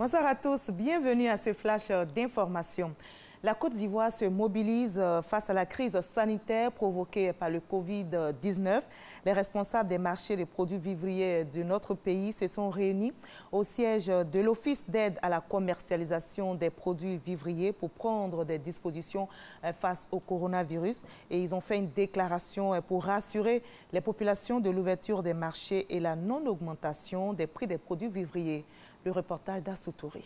Bonsoir à tous, bienvenue à ce flash d'information. La Côte d'Ivoire se mobilise face à la crise sanitaire provoquée par le Covid-19. Les responsables des marchés des produits vivriers de notre pays se sont réunis au siège de l'Office d'aide à la commercialisation des produits vivriers pour prendre des dispositions face au coronavirus. Et ils ont fait une déclaration pour rassurer les populations de l'ouverture des marchés et la non-augmentation des prix des produits vivriers. Le reportage d'Assoutouri.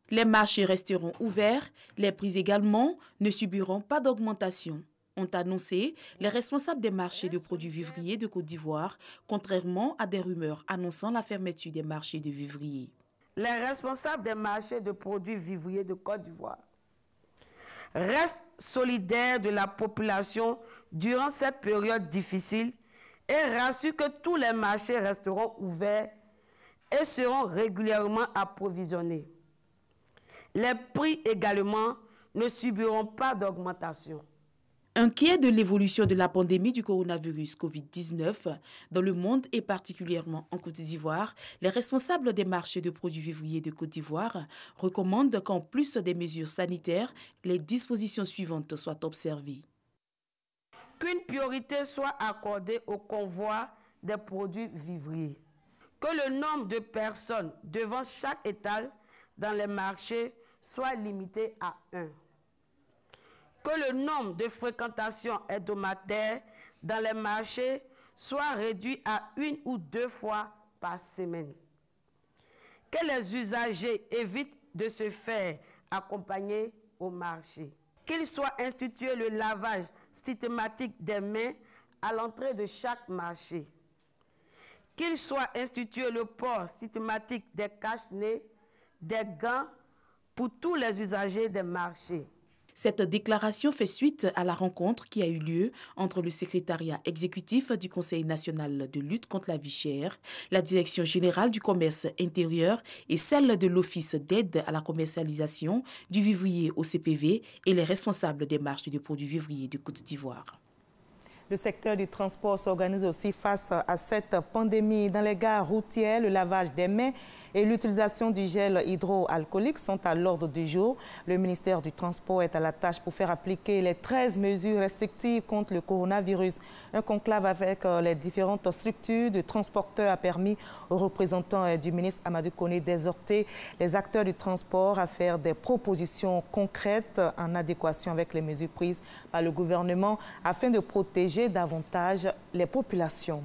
Les marchés resteront ouverts, les prix également ne subiront pas d'augmentation, ont annoncé les responsables des marchés de produits vivriers de Côte d'Ivoire, contrairement à des rumeurs annonçant la fermeture des marchés de vivriers. Les responsables des marchés de produits vivriers de Côte d'Ivoire restent solidaires de la population durant cette période difficile et rassurent que tous les marchés resteront ouverts et seront régulièrement approvisionnés. Les prix également ne subiront pas d'augmentation. Inquiets de l'évolution de la pandémie du coronavirus Covid-19 dans le monde et particulièrement en Côte d'Ivoire, les responsables des marchés de produits vivriers de Côte d'Ivoire recommandent qu'en plus des mesures sanitaires, les dispositions suivantes soient observées. Qu'une priorité soit accordée au convoi des produits vivriers. Que le nombre de personnes devant chaque étal dans les marchés soit limité à 1. Que le nombre de fréquentations hebdomadaires dans les marchés soit réduit à 1 ou 2 fois par semaine. Que les usagers évitent de se faire accompagner au marché. Qu'il soit institué le lavage systématique des mains à l'entrée de chaque marché. Qu'il soit institué le port systématique des cache-nez, des gants pour tous les usagers des marchés. Cette déclaration fait suite à la rencontre qui a eu lieu entre le secrétariat exécutif du Conseil national de lutte contre la vie chère, la Direction générale du commerce intérieur et celle de l'Office d'aide à la commercialisation du vivrier au CPV et les responsables des marchés de produits vivriers de Côte d'Ivoire. Le secteur du transport s'organise aussi face à cette pandémie. Dans les gares routières, le lavage des mains et l'utilisation du gel hydroalcoolique sont à l'ordre du jour. Le ministère du Transport est à la tâche pour faire appliquer les 13 mesures restrictives contre le coronavirus. Un conclave avec les différentes structures de transporteurs a permis aux représentants du ministre Amadou Koné d'exhorter les acteurs du transport à faire des propositions concrètes en adéquation avec les mesures prises par le gouvernement afin de protéger davantage les populations.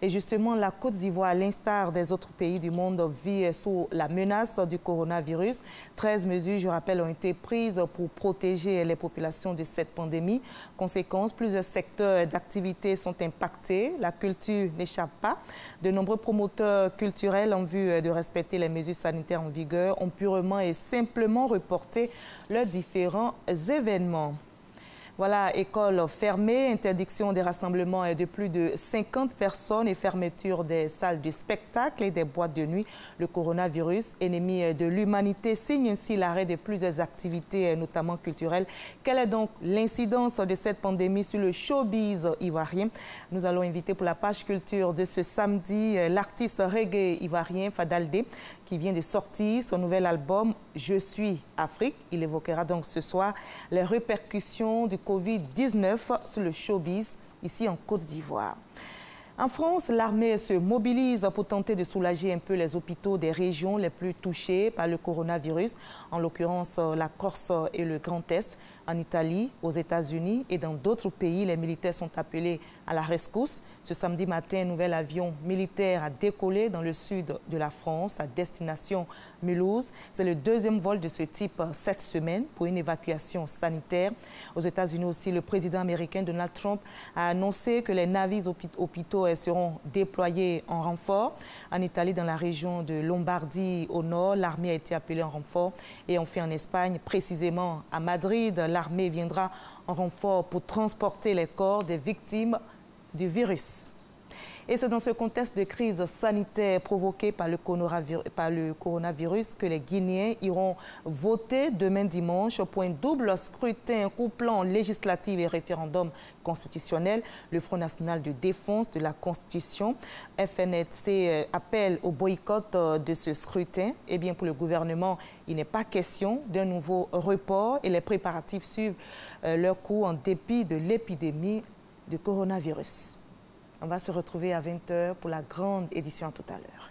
Et justement, la Côte d'Ivoire, à l'instar des autres pays du monde, vit sous la menace du coronavirus. 13 mesures, je rappelle, ont été prises pour protéger les populations de cette pandémie. Conséquence, plusieurs secteurs d'activité sont impactés. La culture n'échappe pas. De nombreux promoteurs culturels, en vue de respecter les mesures sanitaires en vigueur, ont purement et simplement reporté leurs différents événements. Voilà, écoles fermées, interdiction des rassemblements de plus de 50 personnes et fermeture des salles de spectacle et des boîtes de nuit. Le coronavirus, ennemi de l'humanité, signe ainsi l'arrêt de plusieurs activités, notamment culturelles. Quelle est donc l'incidence de cette pandémie sur le showbiz ivoirien? Nous allons inviter pour la page culture de ce samedi l'artiste reggae ivoirien Fadaldé, qui vient de sortir son nouvel album « Je suis Afrique ». Il évoquera donc ce soir les répercussions du Covid-19 sur le showbiz ici en Côte d'Ivoire. En France, l'armée se mobilise pour tenter de soulager un peu les hôpitaux des régions les plus touchées par le coronavirus, en l'occurrence la Corse et le Grand Est. En Italie, aux États-Unis et dans d'autres pays, les militaires sont appelés à la rescousse. Ce samedi matin, un nouvel avion militaire a décollé dans le sud de la France à destination Mulhouse. C'est le deuxième vol de ce type cette semaine pour une évacuation sanitaire. Aux États-Unis aussi, le président américain Donald Trump a annoncé que les navires hôpitaux seront déployés en renfort. En Italie, dans la région de Lombardie au nord, l'armée a été appelée en renfort. Et enfin en Espagne, précisément à Madrid, l'armée viendra en renfort pour transporter les corps des victimes du virus. Et c'est dans ce contexte de crise sanitaire provoquée par le coronavirus que les Guinéens iront voter demain dimanche pour un double scrutin couplant législative et référendum constitutionnel. Le Front national de défense de la Constitution, FNDC, appelle au boycott de ce scrutin. Eh bien, pour le gouvernement, il n'est pas question d'un nouveau report et les préparatifs suivent leur cours en dépit de l'épidémie de coronavirus. On va se retrouver à 20 h pour la grande édition tout à l'heure.